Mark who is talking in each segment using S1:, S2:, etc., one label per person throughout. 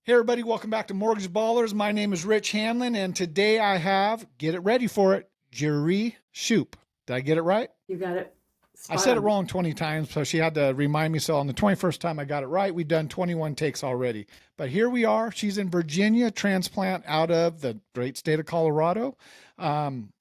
S1: Hey everybody, welcome back to Mortgage Ballers. My name is Rich Hanlin, and today I have, get it ready for it, Jeri Shoop. Did I get it right?
S2: You got it
S1: I
S2: spot
S1: said it
S2: on.
S1: wrong 20 times, so she had to remind me. So on the 21st time I got it right, we've done 21 takes already. But here we are. She's in Virginia, transplant out of the great state of Colorado.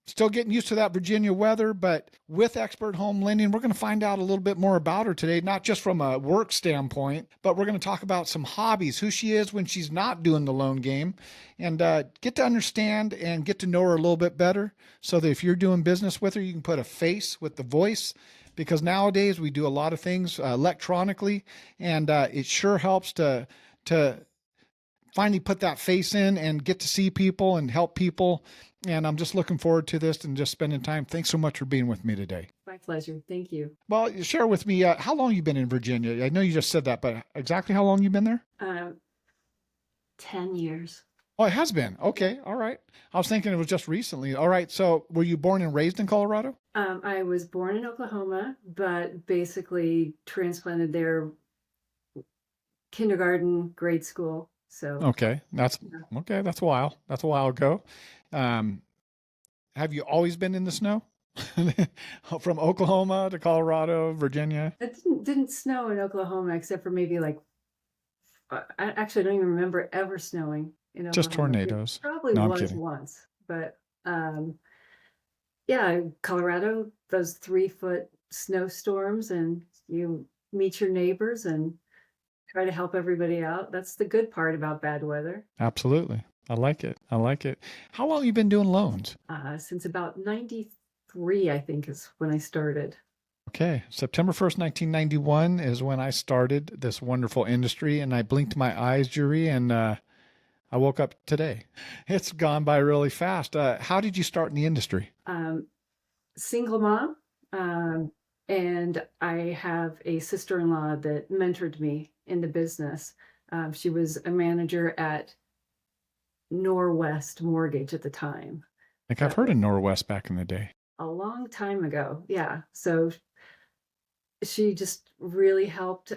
S1: Still getting used to that Virginia weather, but with Xpert Home Lending, we're going to find out a little bit more about her today, not just from a work standpoint, but we're going to talk about some hobbies, who she is when she's not doing the loan game, and get to understand and get to know her a little bit better so that if you're doing business with her, you can put a face with the voice, because nowadays we do a lot of things electronically, and it sure helps to finally put that face in and get to see people and help people. And I'm just looking forward to this and just spending time. Thanks so much for being with me today.
S2: My pleasure. Thank you.
S1: Well, share with me how long you've been in Virginia. I know you just said that, but exactly how long you've been there?
S2: Uh, 10 years.
S1: Oh, it has been. Okay, all right. I was thinking it was just recently. All right. So, were you born and raised in Colorado?
S2: I was born in Oklahoma, but basically transplanted there kindergarten, grade school. So,
S1: Okay, that's
S2: yeah.
S1: okay. That's a while. That's a while ago. Um, have you always been in the snow? From Oklahoma to Colorado, Virginia?
S2: It didn't snow in Oklahoma except for maybe like, I actually don't even remember ever snowing in
S1: Just
S2: Oklahoma. It
S1: tornadoes.
S2: probably
S1: No, I'm
S2: was
S1: kidding.
S2: once, but yeah, Colorado, those 3-foot snowstorms, and you meet your neighbors and try to help everybody out. That's the good part about bad weather.
S1: Absolutely. I like it. I like it. How long you been doing loans?
S2: Since about 93, I think, is when I started.
S1: Okay, September 1st, 1991 is when I started this wonderful industry, and I blinked my eyes, Jeri, and I woke up today. It's gone by really fast. How did you start in the industry?
S2: Um, Single mom, um, and I have a sister-in-law that mentored me in the business. She was a manager at Norwest Mortgage at the time.
S1: Like I've heard
S2: So
S1: of Norwest back in the day.
S2: a long time ago. Yeah. So she just really helped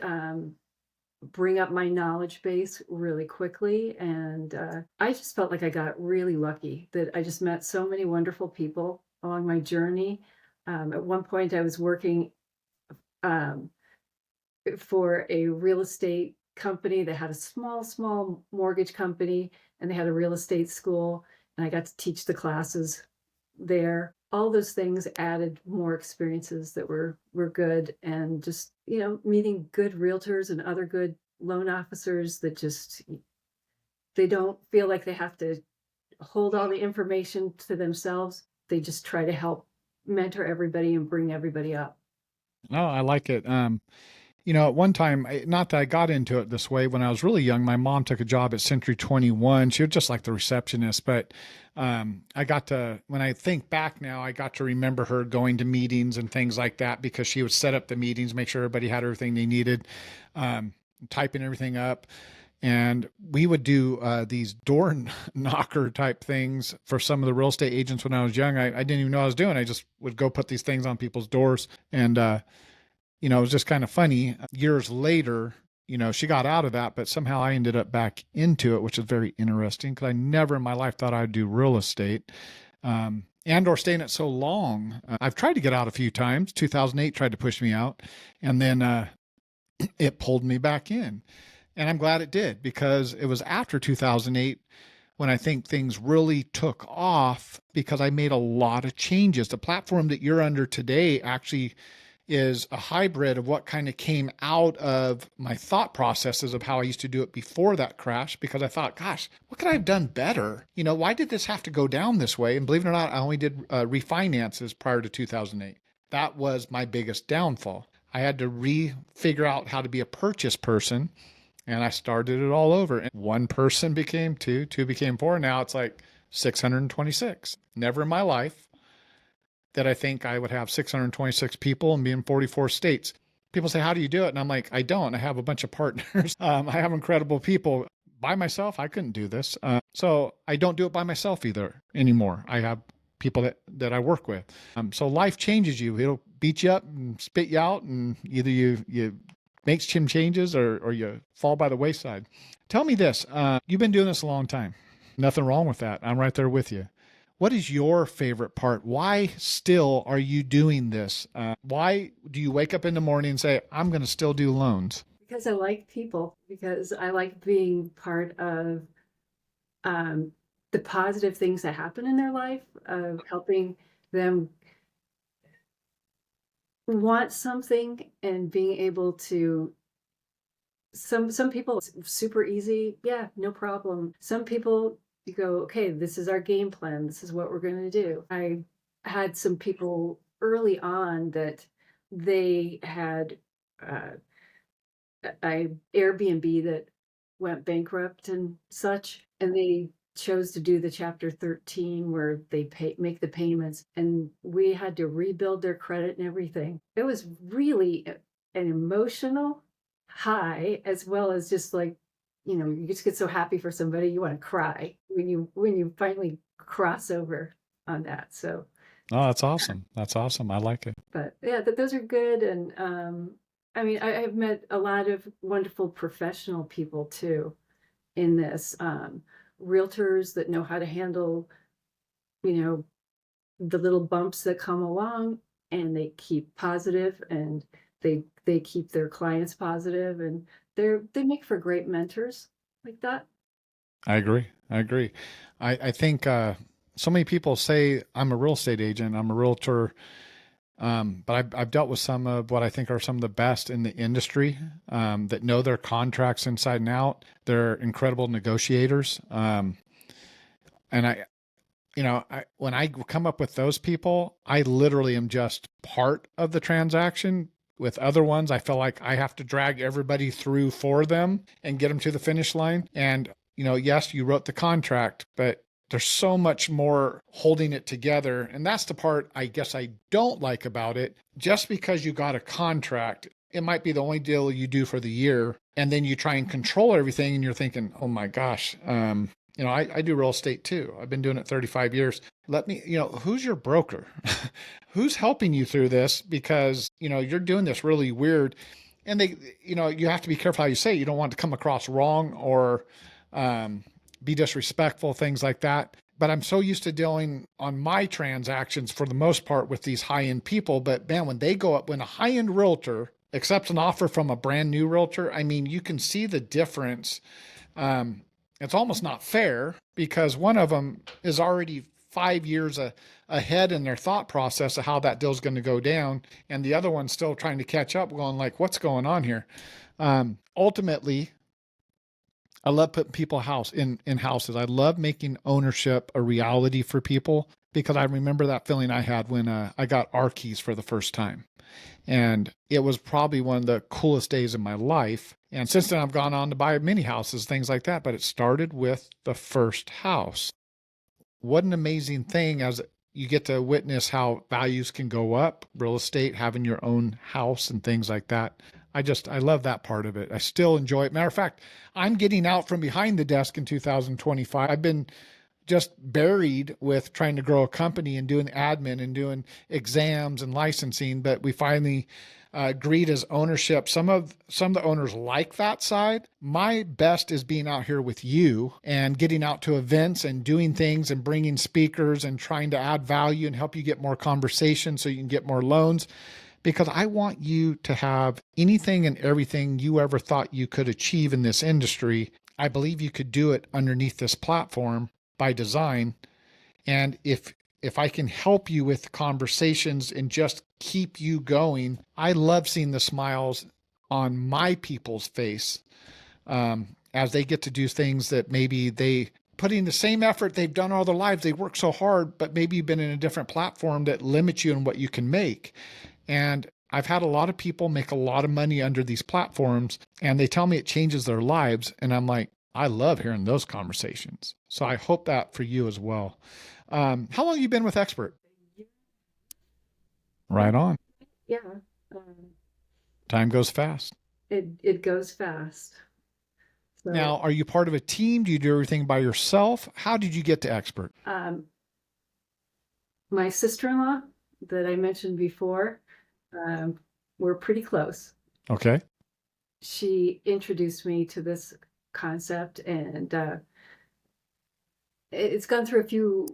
S2: bring up my knowledge base really quickly. And I just felt like I got really lucky that I just met so many wonderful people along my journey. At one point, I was working um, for a real estate company that had a small mortgage company, and they had a real estate school, and I got to teach the classes there. All those things added more experiences that were good, and just meeting good realtors and other good loan officers that just they don't feel like they have to hold all the information to themselves. They just try to help mentor everybody and bring everybody up.
S1: Oh, I like it. At one time, not that I got into it this way, when I was really young, my mom took a job at Century 21. She was just like the receptionist, but I got to, when I think back now, I got to remember her going to meetings and things like that, because she would set up the meetings, make sure everybody had everything they needed, typing everything up. And we would do these door knocker type things for some of the real estate agents when I was young. I didn't even know what I was doing. I just would go put these things on people's doors. And, it was just kind of funny. Years later, she got out of that, but somehow I ended up back into it, which is very interesting, because I never in my life thought I'd do real estate. And or stay in it so long. I've tried to get out a few times. 2008 tried to push me out, and then it pulled me back in. And I'm glad it did, because it was after 2008 when I think things really took off, because I made a lot of changes. The platform that you're under today actually is a hybrid of what kind of came out of my thought processes of how I used to do it before that crash, because I thought, gosh, what could I have done better? Why did this have to go down this way? And believe it or not, I only did refinances prior to 2008. That was my biggest downfall. I had to figure out how to be a purchase person, and I started it all over. And one person became two, two became four. Now it's like 626. Never in my life that I think I would have 626 people and be in 44 states. People say, how do you do it? And I'm like, I don't. I have a bunch of partners. I have incredible people. By myself, I couldn't do this. So I don't do it by myself either anymore. I have people that I work with. So life changes you. It'll beat you up and spit you out, and either you make some changes or you fall by the wayside. Tell me this. You've been doing this a long time. Nothing wrong with that. I'm right there with you. What is your favorite part? Why still are you doing this? Why do you wake up in the morning and say, I'm going to still do loans?
S2: Because I like people, because I like being part of um, the positive things that happen in their life, of helping them want something and being able to. Some people it's super easy, yeah, no problem. Some people you go, okay, this is our game plan. This is what we're going to do. I had some people early on that they had uh, I Airbnb that went bankrupt and such, and they chose to do the Chapter 13 where they make the payments, and we had to rebuild their credit and everything. It was really an emotional high, as well as just like, you just get so happy for somebody, you want to cry when you finally cross over on that. So,
S1: Oh, that's awesome. That's awesome. I like it.
S2: but yeah, those are good. And I mean, I've met a lot of wonderful professional people too in this. Realtors that know how to handle, you know, the little bumps that come along, and they keep positive, and they keep their clients positive, and they make for great mentors like that.
S1: I agree. I agree. I think so many people say I'm a real estate agent, I'm a realtor, but I've dealt with some of what I think are some of the best in the industry that know their contracts inside and out. They're incredible negotiators. And when I come up with those people, I literally am just part of the transaction. With other ones, I feel like I have to drag everybody through for them and get them to the finish line. And, yes, you wrote the contract, but there's so much more holding it together. And that's the part I guess I don't like about it. Just because you got a contract, it might be the only deal you do for the year. And then you try and control everything and you're thinking, oh my gosh, I do real estate too. I've been doing it 35 years. Let me, who's your broker? Who's helping you through this? Because, you're doing this really weird. And you have to be careful how you say it. You don't want to come across wrong or be disrespectful, things like that. But I'm so used to dealing on my transactions for the most part with these high end people. But man, when a high end realtor accepts an offer from a brand new realtor, I mean, you can see the difference. It's almost not fair because one of them is already 5 years ahead in their thought process of how that deal's going to go down, and the other one's still trying to catch up, going like, "What's going on here?" Ultimately, I love putting people in houses. I love making ownership a reality for people because I remember that feeling I had when I got our keys for the first time. And it was probably one of the coolest days of my life. And since then, I've gone on to buy many houses, things like that. But it started with the first house. What an amazing thing as you get to witness how values can go up, real estate, having your own house and things like that. I love that part of it. I still enjoy it. Matter of fact, I'm getting out from behind the desk in 2025. I've been just buried with trying to grow a company and doing admin and doing exams and licensing, but we finally agreed as ownership. Some of the owners like that side. My best is being out here with you and getting out to events and doing things and bringing speakers and trying to add value and help you get more conversation so you can get more loans, because I want you to have anything and everything you ever thought you could achieve in this industry. I believe you could do it underneath this platform by design. And if I can help you with conversations and just keep you going, I love seeing the smiles on my people's face as they get to do things that maybe they put in the same effort they've done all their lives. They work so hard, but maybe you've been in a different platform that limits you in what you can make. And I've had a lot of people make a lot of money under these platforms, and they tell me it changes their lives. And I'm like, I love hearing those conversations. So I hope that for you as well. How long have you been with Xpert?
S2: Yeah,
S1: Right on.
S2: yeah. Um,
S1: Time goes fast.
S2: it goes fast. So
S1: Now, are you part of a team? Do you do everything by yourself? How did you get to Xpert?
S2: um, my sister-in-law that I mentioned before, um, we're pretty close.
S1: Okay.
S2: she introduced me to this concept, and it's gone through a few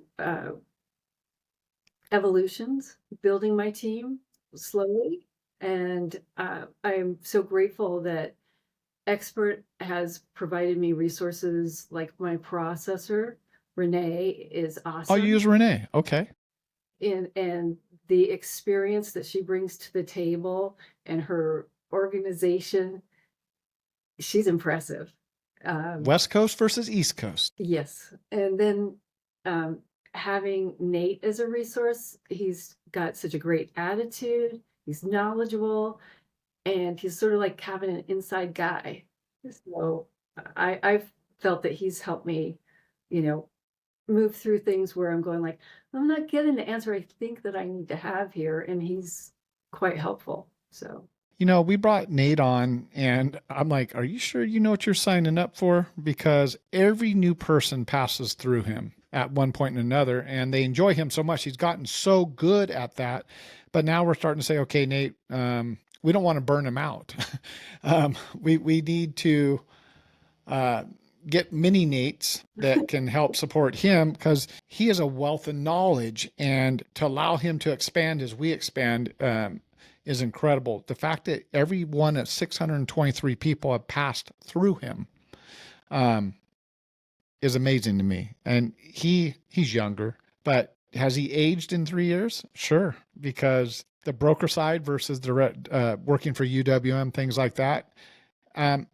S2: evolutions, building my team slowly. And I'm so grateful that Xpert has provided me resources like my processor. Renee is
S1: Oh, you
S2: awesome.
S1: use Renee. Okay.
S2: And the experience that she brings to the table and her organization, she's impressive.
S1: West Coast versus East Coast.
S2: Yes. And then um, having Nate as a resource, he's got such a great attitude, he's knowledgeable, and he's sort of like having an inside guy. So I've felt that he's helped me, you know, move through things where I'm going like, I'm not getting the answer I think that I need to have here, and he's quite helpful. So
S1: We brought Nate on, and I'm like, are you sure you know what you're signing up for? Because every new person passes through him at one point or another, and they enjoy him so much. He's gotten so good at that. But now we're starting to say, okay, Nate, we don't want to burn him out. We need to uh, get mini Nates that can help support him because he is a wealth of knowledge, and to allow him to expand as we expand is incredible. The fact that every one of 623 people have passed through him um, is amazing to me. And he's younger, but has he aged in 3 years? Sure, because the broker side versus direct working for UWM, things like that. Um,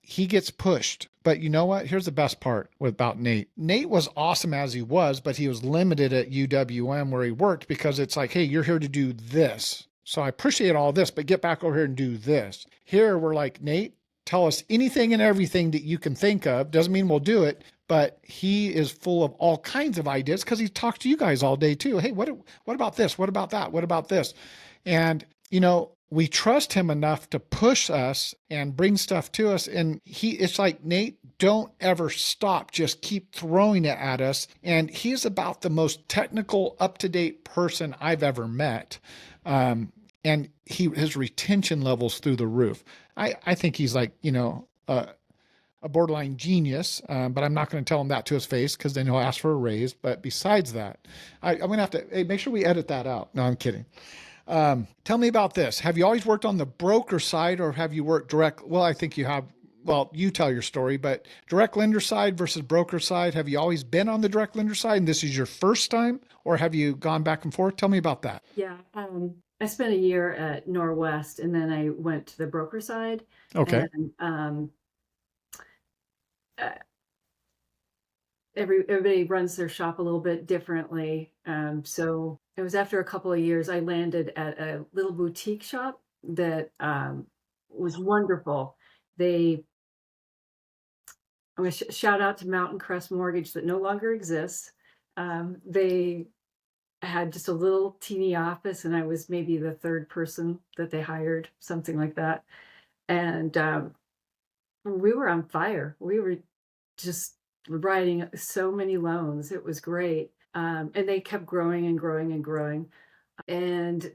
S1: he gets pushed. But you know what? Here's the best part about Nate. Nate was awesome as he was, but he was limited at UWM where he worked because it's like, hey, you're here to do this. So I appreciate all this, but get back over here and do this. Here we're like, Nate, tell us anything and everything that you can think of. Doesn't mean we'll do it, but he is full of all kinds of ideas because he talks to you guys all day too. Hey, what about this? What about that? What about this? And we trust him enough to push us and bring stuff to us. And it's like, Nate, don't ever stop. Just keep throwing it at us. And he's about the most technical, up to date person I've ever met. And his retention levels through the roof. I think he's like, a borderline genius, but I'm not going to tell him that to his face because then he'll ask for a raise. But besides that, I'm going to have to make sure we edit that out. No, I'm kidding. Tell me about this. Have you always worked on the broker side or have you worked direct? Well, I think you have. Well, you tell your story, but direct lender side versus broker side, have you always been on the direct lender side and this is your first time, or have you gone back and forth? Tell me about that.
S2: yeah, I spent a year at Norwest, and then I went to the broker side,
S1: Okay.
S2: and uh, everybody runs their shop a little bit differently. So it was after a couple of years, I landed at a little boutique shop that was wonderful. They, I'm going to shout out to Mountain Crest Mortgage that no longer exists. They had just a little teeny office, and I was maybe the third person that they hired, something like that. And we were on fire. We were just writing so many loans. It was great. And they kept growing and growing and growing. And,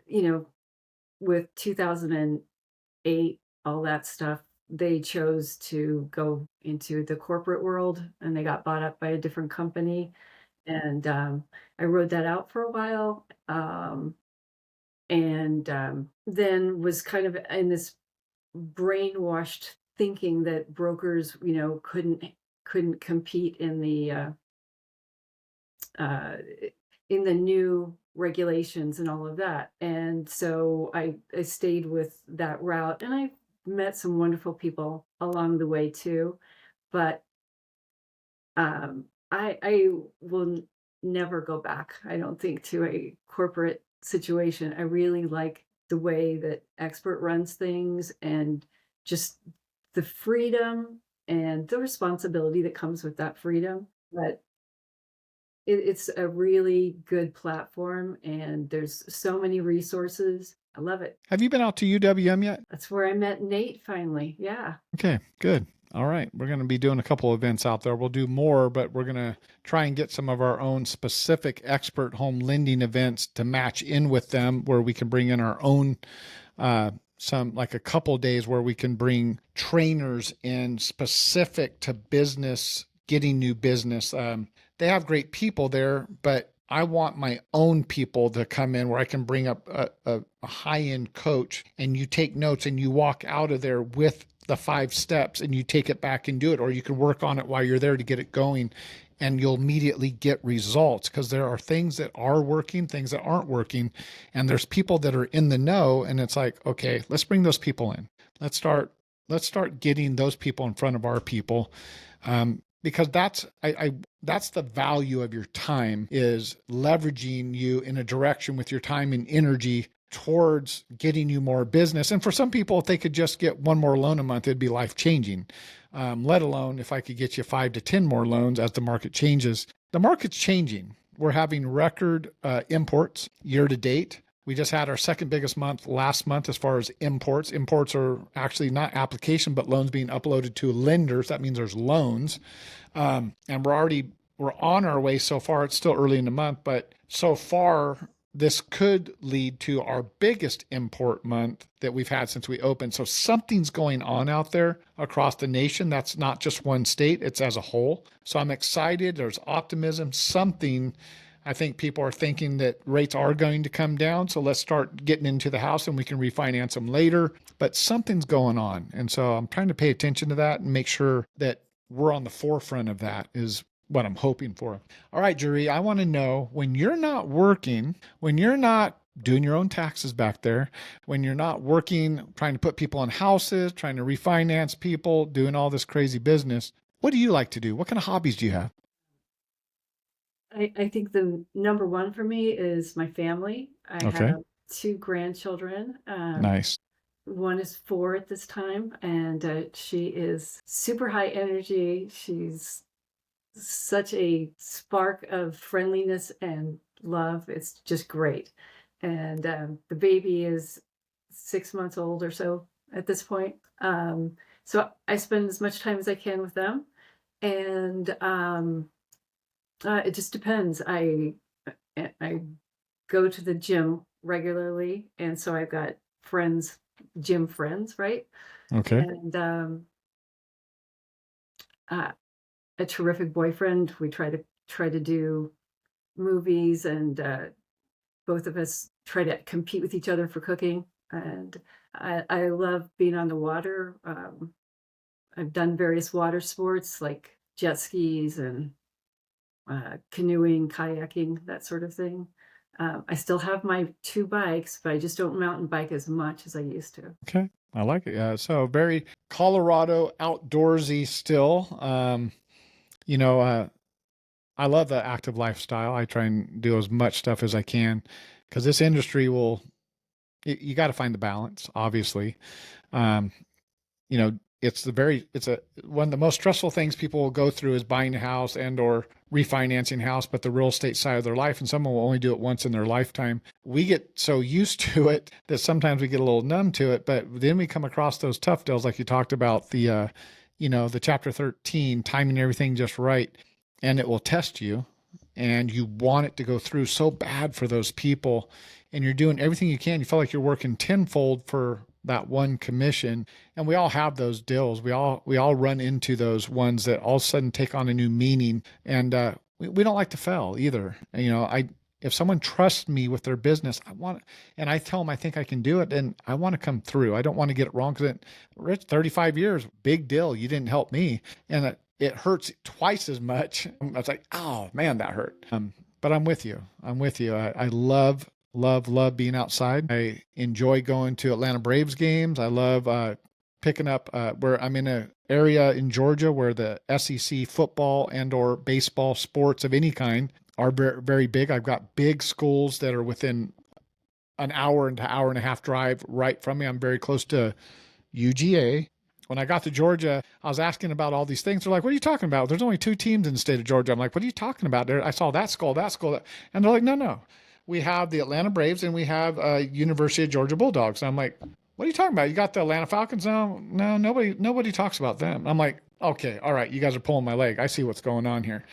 S2: with 2008, all that stuff, they chose to go into the corporate world and they got bought up by a different company. And I rode that out for a while. And then was kind of in this brainwashed thinking that brokers, couldn't compete uh, in the new regulations and all of that. And so I stayed with that route, and I met some wonderful people along the way too. But I will never go back, I don't think, to a corporate situation. I really like the way that Expert runs things, and just the freedom and the responsibility that comes with that freedom. But it's a really good platform, and there's so many resources. I love it.
S1: Have you been out to UWM yet?
S2: That's where I met Nate finally. Yeah.
S1: Okay, good. All right. We're going to be doing a couple of events out there. We'll do more, but we're going to try and get some of our own specific expert home lending events to match in with them where we can bring in our own some like a couple days where we can bring trainers in specific to business, getting new business. They have great people there, but I want my own people to come in where I can bring up a high end coach and you take notes and you walk out of there with the 5 steps and you take it back and do it, or you can work on it while you're there to get it going, and you'll immediately get results because there are things that are working, things that aren't working, and there's people that are in the know, and it's like, okay, let's bring those people in. Let's start getting those people in front of our people, because that's the value of your time, is leveraging you in a direction with your time and energy towards getting you more business. And for some people, if they could just get one more loan a month, it'd be life changing. Let alone if I could get you 5 to 10 more loans as the market changes. The market's changing. We're having record imports year to date. We just had our second biggest month last month as far as imports. Imports are actually not application, but loans being uploaded to lenders. That means there's loans. And we're on our way so far. It's still early in the month, but so far this could lead to our biggest import month that we've had since we opened. So something's going on out there across the nation. That's not just one state, it's as a whole. So I'm excited. There's optimism. I think people are thinking that rates are going to come down. So let's start getting into the house and we can refinance them later. But something's going on. And so I'm trying to pay attention to that and make sure that we're on the forefront of that, is what I'm hoping for. All right, Jeri, I want to know, when you're not working, when you're not doing your own taxes back there, when you're not working, trying to put people on houses, trying to refinance people, doing all this crazy business, what do you like to do? What kind of hobbies do you have?
S2: I think the number one for me is my family. I
S1: Okay,
S2: have 2 grandchildren.
S1: nice.
S2: One is 4 at this time, and she is super high energy. She's such a spark of friendliness and love. It's just great. And the baby is 6 months old or so at this point. So I spend as much time as I can with them. And it just depends. I go to the gym regularly, and so I've got friends, gym friends, right?
S1: Okay.
S2: And uh, a terrific boyfriend. We try to do movies, and both of us try to compete with each other for cooking. And I love being on the water. I've done various water sports like jet skis and canoeing, kayaking, that sort of thing. I still have my 2 bikes, but I just don't mountain bike as much as I used to.
S1: Okay. I like it. Yeah. So very Colorado outdoorsy still. You know, I love the active lifestyle. I try and do as much stuff as I can because this industry you got to find the balance, obviously. Um, you know, it's one of the most stressful things people will go through is buying a house and or refinancing house, but the real estate side of their life, and someone will only do it once in their lifetime. We get so used to it that sometimes we get a little numb to it, but then we come across those tough deals like you talked about, the chapter 13, timing everything just right, and it will test you, and you want it to go through so bad for those people, and you're doing everything you can. You feel like you're working tenfold for that one commission. And we all have those deals. We all run into those ones that all of a sudden take on a new meaning. And we don't like to fail either. And, if someone trusts me with their business, and I tell them I think I can do it, and I want to come through. I don't want to get it wrong, because Rich, 35 years, big deal. You didn't help me. And it hurts twice as much. I was like, oh man, that hurt. But I'm with you. I love being outside. I enjoy going to Atlanta Braves games. I love picking up where I'm in an area in Georgia where the SEC football and or baseball sports of any kind are very, very big. I've got big schools that are within an hour and hour and a half drive right from me. I'm very close to UGA. When I got to Georgia, I was asking about all these things. They're like, "What are you talking about? There's only 2 teams in the state of Georgia." I'm like, "What are you talking about?" There, I saw that school, that school, and they're like, "No, no, we have the Atlanta Braves and we have University of Georgia Bulldogs." And I'm like, "What are you talking about? You got the Atlanta Falcons?" No, no, nobody talks about them. I'm like, "Okay, all right, you guys are pulling my leg. I see what's going on here."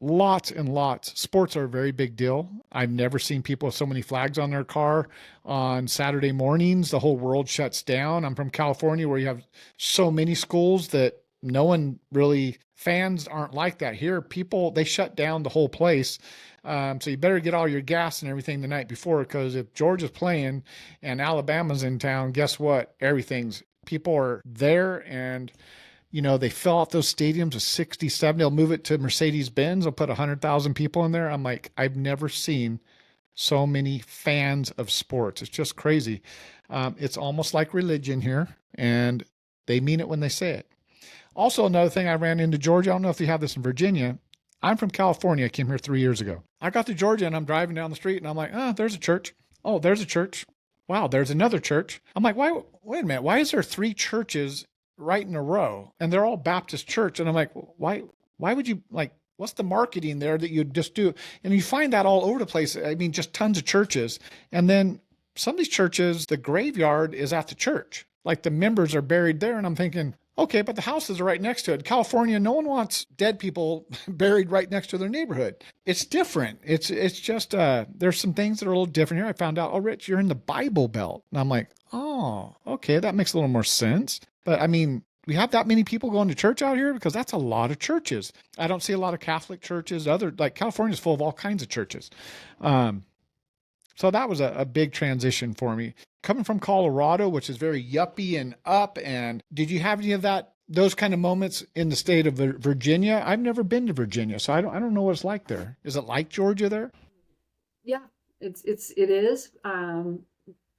S1: Lots and lots. Sports are a very big deal. I've never seen people with so many flags on their car on Saturday mornings. The whole world shuts down. I'm from California where you have so many schools that no one really, fans aren't like that. Here, people, they shut down the whole place. So you better get all your gas and everything the night before because if Georgia's playing and Alabama's in town, guess what? People are there and they fill out those stadiums with 60, 70. They'll move it to Mercedes Benz. They'll put 100,000 people in there. I'm like, I've never seen so many fans of sports. It's just crazy. It's almost like religion here, and they mean it when they say it. Also, another thing I ran into Georgia, I don't know if you have this in Virginia. I'm from California. I came here 3 years ago. I got to Georgia and I'm driving down the street and I'm like, oh, there's a church. Oh, there's a church. Wow, there's another church. I'm like, wait a minute. Why is there 3 churches right in a row and they're all Baptist church? And I'm like, why would you like, what's the marketing there that you'd just do? And you find that all over the place. I mean, just tons of churches. And then some of these churches, the graveyard is at the church. Like the members are buried there. And I'm thinking, okay, but the houses are right next to it. California, no one wants dead people buried right next to their neighborhood. It's different. It's just there's some things that are a little different here. I found out, oh, Rich, you're in the Bible Belt. And I'm like, oh, okay, that makes a little more sense. But I mean, we have that many people going to church out here because that's a lot of churches. I don't see a lot of Catholic churches. Like California's full of all kinds of churches. So that was a big transition for me. Coming from Colorado, which is very yuppie and up. And did you have any of those kind of moments in the state of Virginia? I've never been to Virginia, so I don't know what it's like there. Is it like Georgia there?
S2: Yeah, it is.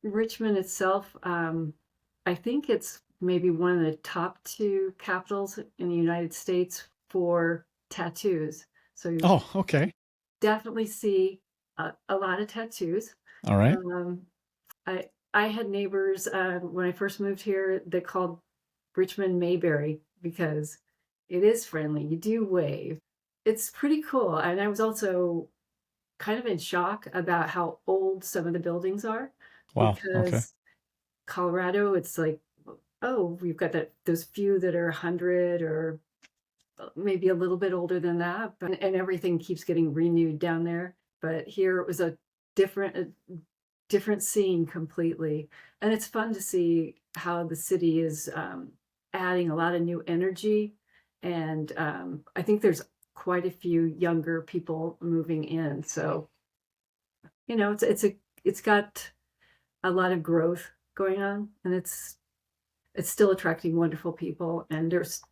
S2: Richmond itself, I think it's maybe one of the top 2 capitals in the United States for tattoos. So you
S1: Oh, okay.
S2: definitely see a lot of tattoos.
S1: All right.
S2: Um, I had neighbors when I first moved here that called Richmond Mayberry because it is friendly. You do wave. It's pretty cool. And I was also kind of in shock about how old some of the buildings are
S1: Wow. Okay.
S2: because Colorado, it's like, oh, we've got those few that are 100 or maybe a little bit older than that, and everything keeps getting renewed down there. But here it was a different scene completely, and it's fun to see how the city is adding a lot of new energy, and I think there's quite a few younger people moving in. So it's got a lot of growth going on, and it's still attracting wonderful people, and there's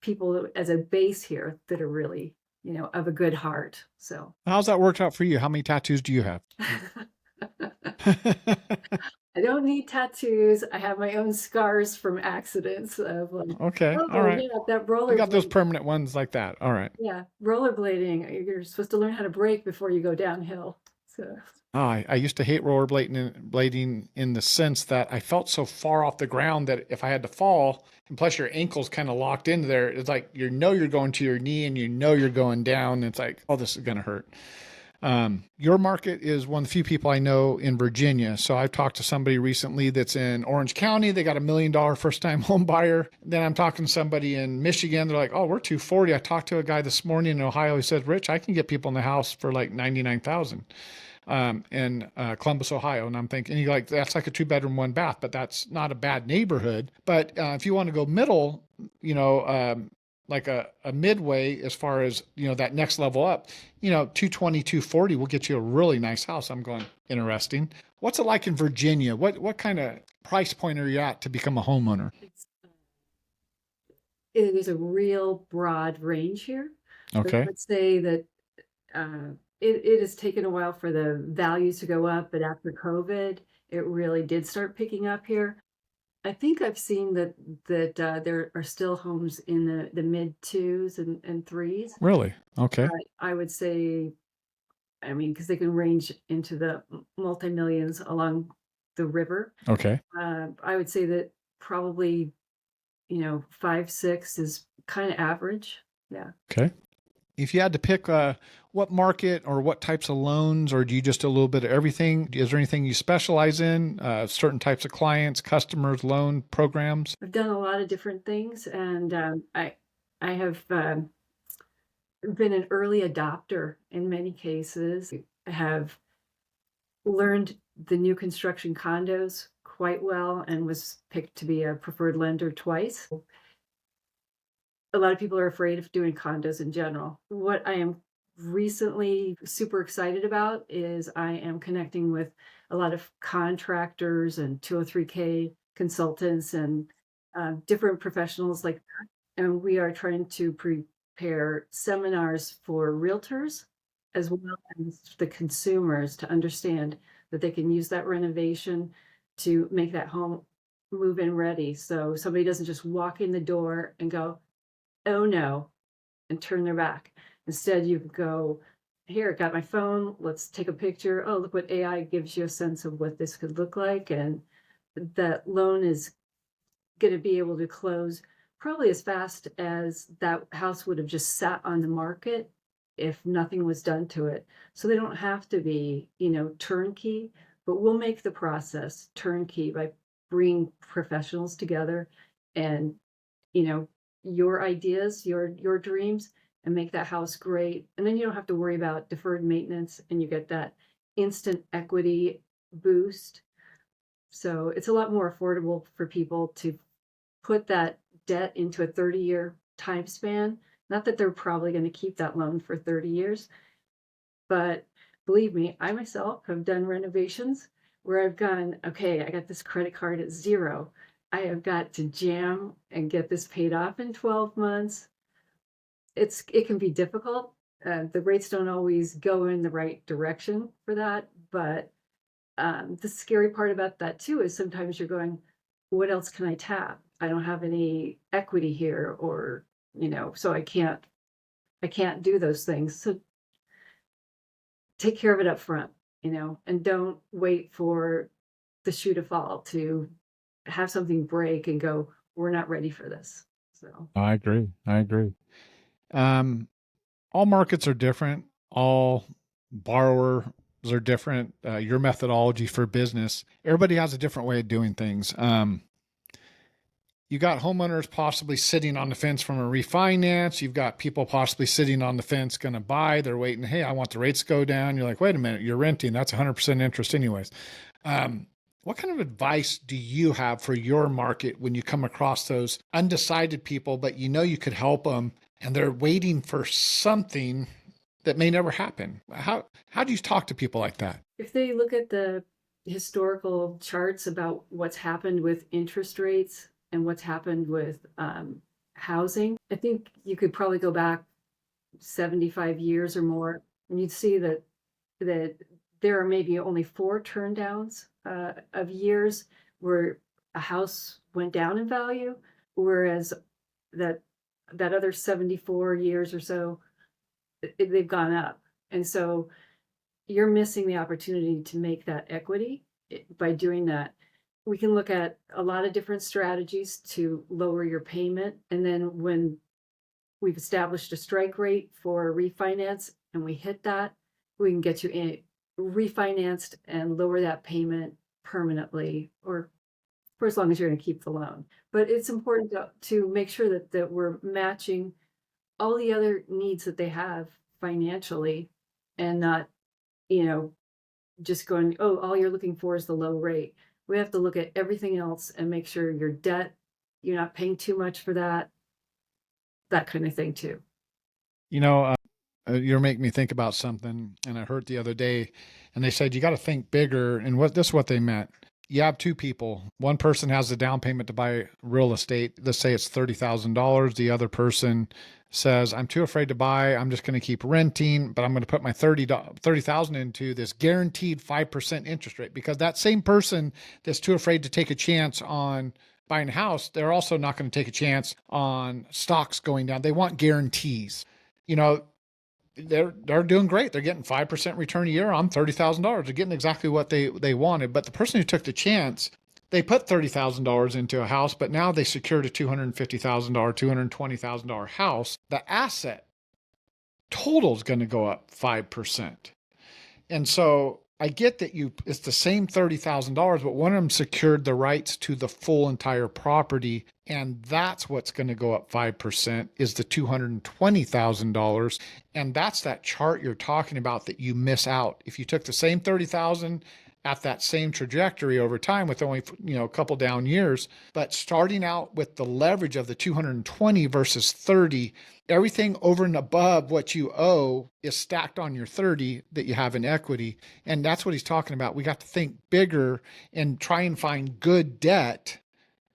S2: people as a base here that are really, of a good heart. So
S1: How's that worked out for you? How many tattoos do you have?
S2: I don't need tattoos. I have my own scars from accidents of like,
S1: Okay. All
S2: oh
S1: right.
S2: yeah, that
S1: You got those
S2: rollerblade.
S1: permanent ones like that. All right.
S2: Yeah, rollerblading. You're supposed to learn how to brake before you go downhill. So
S1: Oh, I used to hate blading in the sense that I felt so far off the ground that if I had to fall, and plus your ankle's kind of locked into there, it's like you're going to your knee and you're going down. And it's like, oh, this is going to hurt. Your market is one of the few people I know in Virginia. So I've talked to somebody recently that's in Orange County. They got $1 million first time home buyer. Then I'm talking to somebody in Michigan. They're like, oh, we're 240. I talked to a guy this morning in Ohio. He said, Rich, I can get people in the house for like 99,000 in Columbus, Ohio. And I'm thinking, that's like a 2-bedroom, 1 bath, but that's not a bad neighborhood. But if you want to go middle, like a midway as far as, that next level up, 220, 240 will get you a really nice house. I'm going, interesting. What's it like in Virginia? What kind of price point are you at to become a homeowner?
S2: it is a real broad range here. But I
S1: Okay.
S2: would say that it has taken a while for the values to go up, but after COVID, it really did start picking up here. I think I've seen that there are still homes in the mid twos and threes.
S1: Really? Okay.
S2: I would say, I mean, because they can range into the multi-millions along the river.
S1: Okay.
S2: I would say that probably, 5, 6 is kind of average. Yeah.
S1: Okay. If you had to pick what market or what types of loans, or do you just do a little bit of everything? Is there anything you specialize in? Certain types of clients, customers, loan programs?
S2: I've done a lot of different things, and I have been an early adopter in many cases, have learned the new construction condos quite well and was picked to be a preferred lender twice. A lot of people are afraid of doing condos in general. What I am recently super excited about is I am connecting with a lot of contractors and 203K consultants and different professionals like that. And we are trying to prepare seminars for realtors as well as the consumers to understand that they can use that renovation to make that home move in ready. So somebody doesn't just walk in the door and go, oh no, and turn their back. Instead, you could go, here, got my phone, let's take a picture. Oh, look what AI gives you a sense of what this could look like. And that loan is going to be able to close probably as fast as that house would have just sat on the market if nothing was done to it. So they don't have to be, turnkey, but we'll make the process turnkey by bringing professionals together and, you know, your ideas, your dreams, and make that house great. And then you don't have to worry about deferred maintenance and you get that instant equity boost. So it's a lot more affordable for people to put that debt into a 30-year time span. Not that they're probably going to keep that loan for 30 years, but believe me, I myself have done renovations where I've gone, okay, I got this credit card at zero. I have got to jam and get this paid off in 12 months. It can be difficult. The rates don't always go in the right direction for that, but the scary part about that too is sometimes you're going, what else can I tap? I don't have any equity here, or so I can't do those things. So take care of it up front, and don't wait for the shoe to fall to have something break and go, we're not ready for this. So
S1: I agree. I agree. Um, all markets are different. All borrowers are different. Your methodology for business, everybody has a different way of doing things. You got homeowners possibly sitting on the fence from a refinance. You've got people possibly sitting on the fence going to buy. They're waiting. Hey, I want the rates to go down. You're like, wait a minute, you're renting. That's 100% interest anyways. What kind of advice do you have for your market when you come across those undecided people, but you could help them and they're waiting for something that may never happen? How do you talk to people like that?
S2: if they look at the historical charts about what's happened with interest rates and what's happened with housing, I think you could probably go back 75 years or more, and you'd see that there are maybe only 4 turndowns of years where a house went down in value, whereas that that other 74 years or so, they've gone up. And so you're missing the opportunity to make that equity by doing that. We can look at a lot of different strategies to lower your payment. And then when we've established a strike rate for refinance and we hit that, we can get you in refinanced and lower that payment permanently, or for as long as you're going to keep the loan. But it's important to make sure that we're matching all the other needs that they have financially, and not, you know, just going, oh, all you're looking for is the low rate. We have to look at everything else and make sure your debt, you're not paying too much for that kind of thing too.
S1: You know, you're making me think about something, and I heard the other day, and they said you got to think bigger. And this is what they meant. You have two people. One person has a down payment to buy real estate. Let's say it's $30,000. The other person says, "I'm too afraid to buy. I'm just going to keep renting, but I'm going to put my 30,000 into this guaranteed 5% interest rate." Because that same person that's too afraid to take a chance on buying a house, they're also not going to take a chance on stocks going down. They want guarantees. You know, they're doing great. They're getting 5% return a year on $30,000. They're getting exactly what they wanted. But the person who took the chance, they put $30,000 into a house, but now they secured a $250,000, $220,000 house. The asset total is going to go up 5%. And so I get that it's the same $30,000, but one of them secured the rights to the full entire property. And that's what's going to go up 5% is the $220,000. And that's that chart you're talking about that you miss out. If you took the same 30,000 at that same trajectory over time with only, a couple down years, but starting out with the leverage of the 220 versus 30, everything over and above what you owe is stacked on your 30 that you have in equity. And that's what he's talking about. We got to think bigger and try and find good debt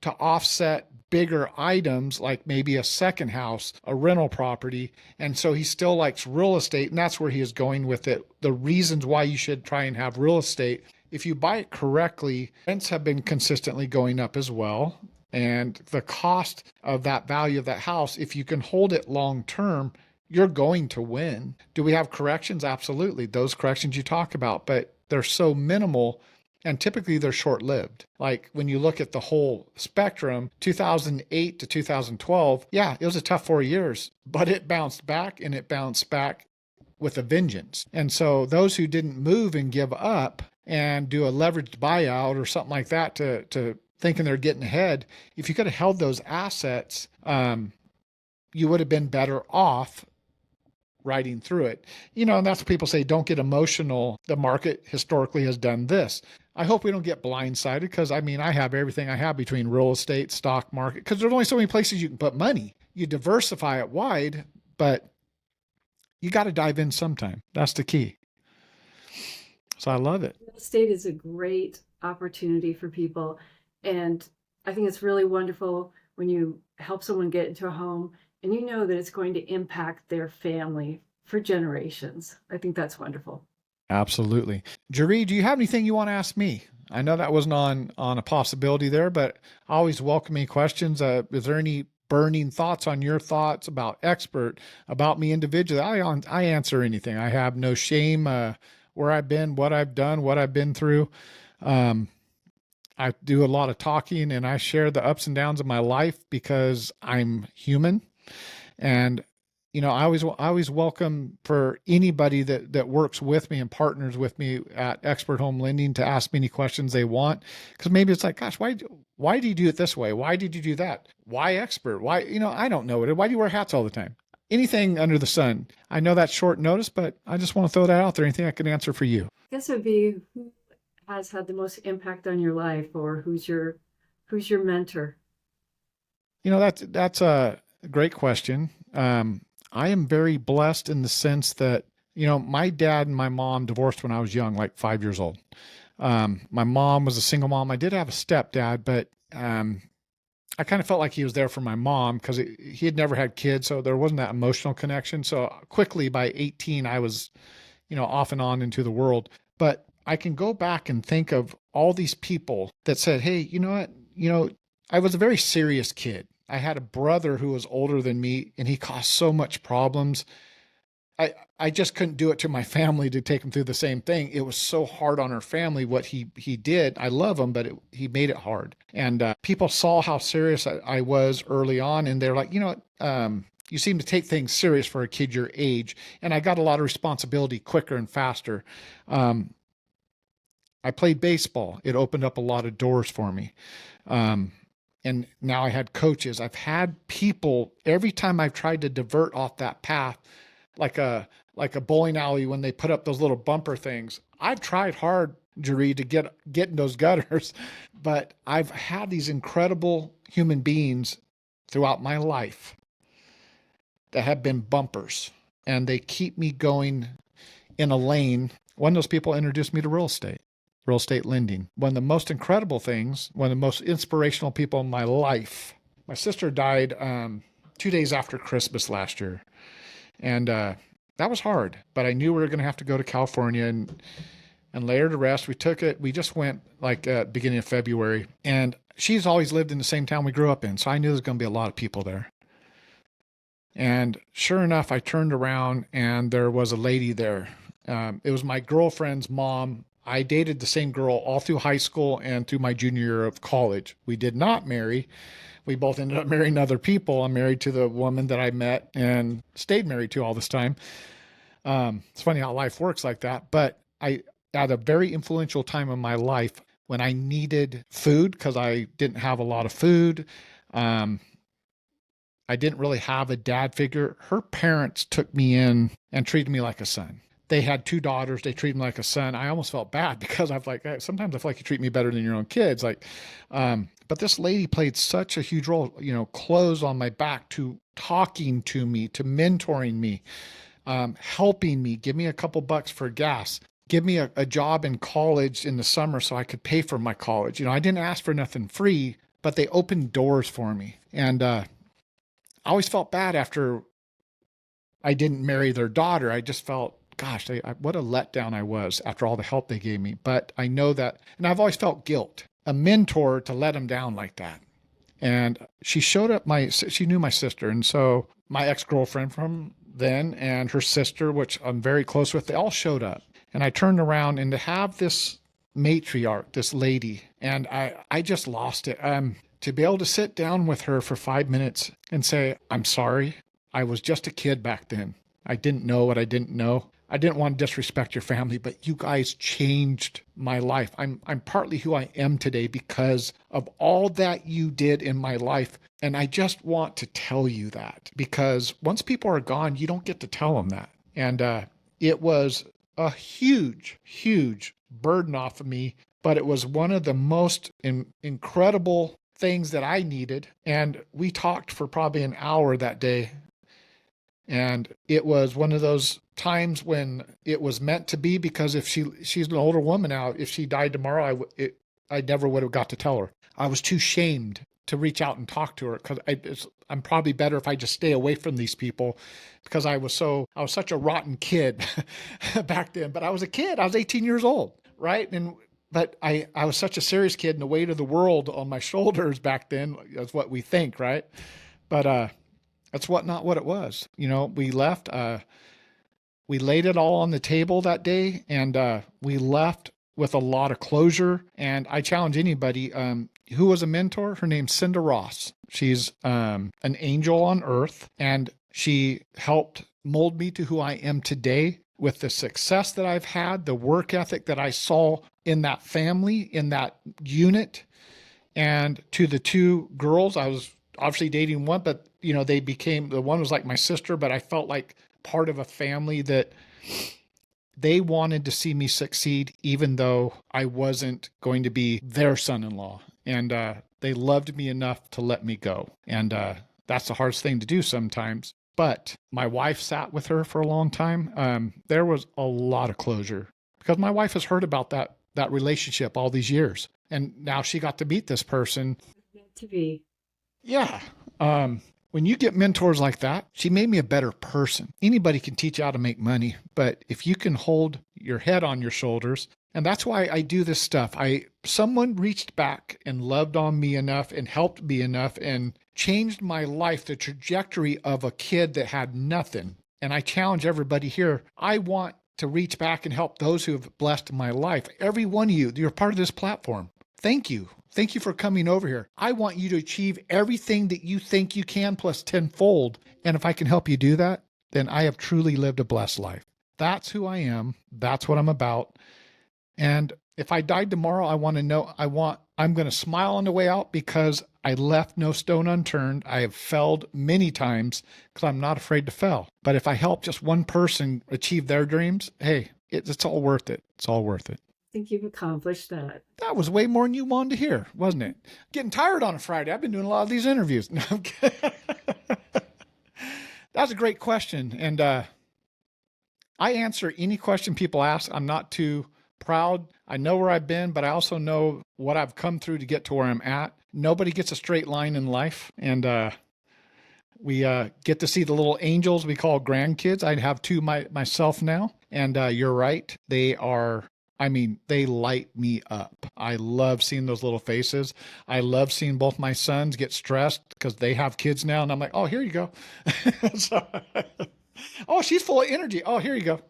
S1: to offset bigger items like maybe a second house, a rental property. And so he still likes real estate. And that's where he is going with it. The reasons why you should try and have real estate. If you buy it correctly, rents have been consistently going up as well. And the cost of that value of that house, if you can hold it long term, you're going to win. Do we have corrections? Absolutely. Those corrections you talk about, but they're so minimal and typically they're short lived. Like when you look at the whole spectrum, 2008 to 2012, yeah, it was a tough 4 years, but it bounced back and it bounced back with a vengeance. And so those who didn't move and give up and do a leveraged buyout or something like that to thinking they're getting ahead, if you could have held those assets, you would have been better off riding through it. And that's what people say, don't get emotional. The market historically has done this. I hope we don't get blindsided because I have everything I have between real estate, stock market, because there's only so many places you can put money. You diversify it wide, but you got to dive in sometime. That's the key. So I love it.
S2: Real estate is a great opportunity for people. And I think it's really wonderful when you help someone get into a home and you know that it's going to impact their family for generations. I think that's wonderful.
S1: Absolutely. Jeri, do you have anything you want to ask me? I know that wasn't on a possibility there, but I always welcome any questions. Is there any burning thoughts on your thoughts about Xpert, about me individually? I answer anything. I have no shame where I've been, what I've done, what I've been through. I do a lot of talking and I share the ups and downs of my life because I'm human. And I always welcome for anybody that works with me and partners with me at Xpert Home Lending to ask me any questions they want. Because maybe it's like, gosh, why do you do it this way? Why did you do that? Why Xpert? Why, I don't know it. Why do you wear hats all the time? Anything under the sun. I know that's short notice, but I just want to throw that out there. Anything I can answer for you?
S2: I guess it would be who has had the most impact on your life, or who's your mentor?
S1: That's a great question. I am very blessed in the sense that, my dad and my mom divorced when I was young, like 5 years old. My mom was a single mom. I did have a stepdad, but I kind of felt like he was there for my mom because he had never had kids. So there wasn't that emotional connection. So quickly by 18, I was, off and on into the world. But I can go back and think of all these people that said, hey, you know what? I was a very serious kid. I had a brother who was older than me and he caused so much problems. I just couldn't do it to my family to take him through the same thing. It was so hard on our family what he did. I love him, but he made it hard. And people saw how serious I was early on, and they're like, you seem to take things serious for a kid your age. And I got a lot of responsibility quicker and faster. I played baseball. It opened up a lot of doors for me. And now I had coaches. I've had people every time I've tried to divert off that path, like a bowling alley when they put up those little bumper things. I've tried hard, Jeri, to get in those gutters, but I've had these incredible human beings throughout my life that have been bumpers, and they keep me going in a lane. One of those people introduced me to real estate lending. One of the most incredible things, one of the most inspirational people in my life. My sister died 2 days after Christmas last year. And that was hard, but I knew we were going to have to go to California and lay her to rest. We took it. We just went like beginning of February, and she's always lived in the same town we grew up in. So I knew there's going to be a lot of people there. And sure enough, I turned around and there was a lady there. It was my girlfriend's mom. I dated the same girl all through high school and through my junior year of college. We did not marry. We both ended up marrying other people. I'm married to the woman that I met and stayed married to all this time. It's funny how life works like that. But at at a very influential time in my life when I needed food because I didn't have a lot of food. Um, I didn't really have a dad figure. Her parents took me in and treated me like a son. They had two daughters. They treated me like a son. I almost felt bad because I'm like, sometimes I feel like you treat me better than your own kids. Like, but this lady played such a huge role, clothes on my back, to talking to me, to mentoring me, helping me, give me a couple bucks for gas, give me a job in college in the summer so I could pay for my college. I didn't ask for nothing free, but they opened doors for me. And I always felt bad after I didn't marry their daughter. I just felt, gosh, what a letdown I was after all the help they gave me. But I know that, and I've always felt guilt, a mentor to let them down like that. And she showed up, she knew my sister. And so my ex-girlfriend from then and her sister, which I'm very close with, they all showed up. And I turned around, and to have this matriarch, this lady, and I just lost it. To be able to sit down with her for 5 minutes and say, I'm sorry. I was just a kid back then. I didn't know what I didn't know. I didn't want to disrespect your family, but you guys changed my life. I'm partly who I am today because of all that you did in my life. And I just want to tell you that, because once people are gone, you don't get to tell them that. And it was a huge, huge burden off of me, but it was one of the most incredible things that I needed. And we talked for probably an hour that day. And it was one of those times when it was meant to be, because if she's an older woman now, if she died tomorrow, I never would have got to tell her. I was too shamed to reach out and talk to her, because I'm probably better if I just stay away from these people, because I was such a rotten kid back then. But I was a kid. I was 18 years old, right? But I was such a serious kid, and the weight of the world on my shoulders back then. That's what we think, right? But that's not what it was. We left. We laid it all on the table that day, and we left with a lot of closure. And I challenge anybody who was a mentor. Her name's Cinda Ross. She's an angel on earth, and she helped mold me to who I am today, with the success that I've had, the work ethic that I saw in that family, in that unit. And to the two girls, I was obviously dating one, but they became, the one was like my sister, but I felt like part of a family that they wanted to see me succeed, even though I wasn't going to be their son-in-law. And they loved me enough to let me go. And that's the hardest thing to do sometimes. But my wife sat with her for a long time. There was a lot of closure, because my wife has heard about that relationship all these years. And now she got to meet this person.
S2: Meant to be.
S1: Yeah. When you get mentors like that, she made me a better person. Anybody can teach you how to make money, but if you can hold your head on your shoulders, and that's why I do this stuff. Someone reached back and loved on me enough and helped me enough and changed my life, the trajectory of a kid that had nothing. And I challenge everybody here. I want to reach back and help those who have blessed my life. Every one of you, you're part of this platform. Thank you. Thank you for coming over here. I want you to achieve everything that you think you can, plus tenfold. And if I can help you do that, then I have truly lived a blessed life. That's who I am. That's what I'm about. And if I died tomorrow, I want to know, I'm going to smile on the way out, because I left no stone unturned. I have failed many times because I'm not afraid to fail. But if I help just one person achieve their dreams, hey, it's all worth it. It's all worth it.
S2: I think you've accomplished that.
S1: That was way more than you wanted to hear, wasn't it? Getting tired on a Friday. I've been doing a lot of these interviews. No, I'm kidding. That's a great question. And I answer any question people ask. I'm not too proud. I know where I've been, but I also know what I've come through to get to where I'm at. Nobody gets a straight line in life. And we get to see the little angels we call grandkids. I have two myself now. And you're right. They light me up. I love seeing those little faces. I love seeing both my sons get stressed because they have kids now. And I'm like, oh, here you go. Oh, she's full of energy. Oh, here you go.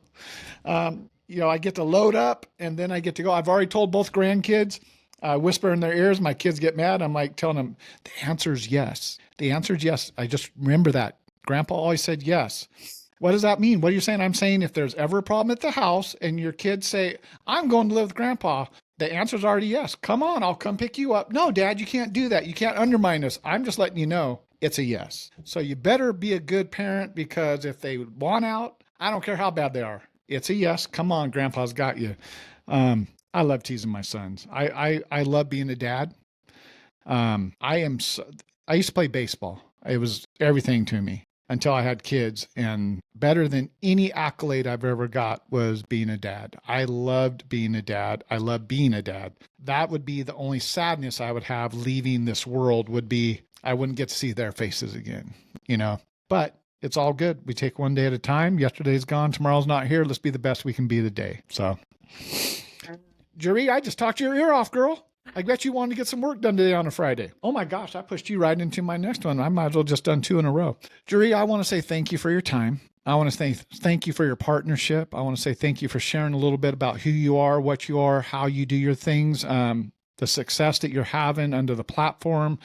S1: I get to load up, and then I get to go. I've already told both grandkids, whisper in their ears. My kids get mad. I'm like telling them, the answer is yes. The answer is yes. I just remember that. Grandpa always said yes. What does that mean? What are you saying? I'm saying if there's ever a problem at the house and your kids say, I'm going to live with grandpa, the answer's already yes. Come on, I'll come pick you up. No, Dad, you can't do that. You can't undermine us. I'm just letting you know it's a yes. So you better be a good parent, because if they want out, I don't care how bad they are. It's a yes. Come on, grandpa's got you. I love teasing my sons. I love being a dad. I used to play baseball. It was everything to me until I had kids, and better than any accolade I've ever got was being a dad. I loved being a dad. I love being a dad. That would be the only sadness I would have leaving this world, would be I wouldn't get to see their faces again, but it's all good. We take one day at a time. Yesterday's gone. Tomorrow's not here. Let's be the best we can be today. So, Jeri, I just talked your ear off, girl. I bet you wanted to get some work done today on a Friday. Oh my gosh, I pushed you right into my next one. I might as well just done 2 in a row. Jeri, I want to say thank you for your time. I want to say thank you for your partnership. I want to say thank you for sharing a little bit about who you are, what you are, how you do your things, the success that you're having under the platform,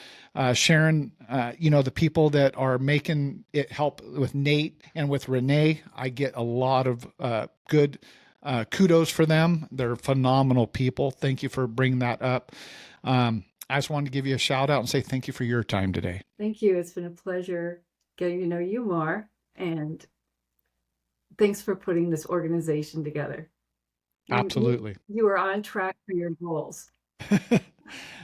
S1: sharing, the people that are making it help with Nate and with Renee. I get a lot of good kudos for them. They're phenomenal people. Thank you for bringing that up. I just wanted to give you a shout out and say thank you for your time today.
S2: Thank you. It's been a pleasure getting to know you more. And thanks for putting this organization together.
S1: Absolutely.
S2: You are on track for your goals.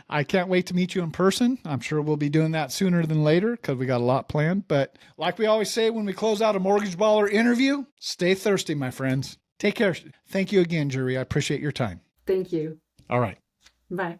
S1: I can't wait to meet you in person. I'm sure we'll be doing that sooner than later, because we got a lot planned. But like we always say when we close out a Mortgage Baller interview, stay thirsty, my friends. Take care. Thank you again, Jeri. I appreciate your time.
S2: Thank you.
S1: All right.
S2: Bye.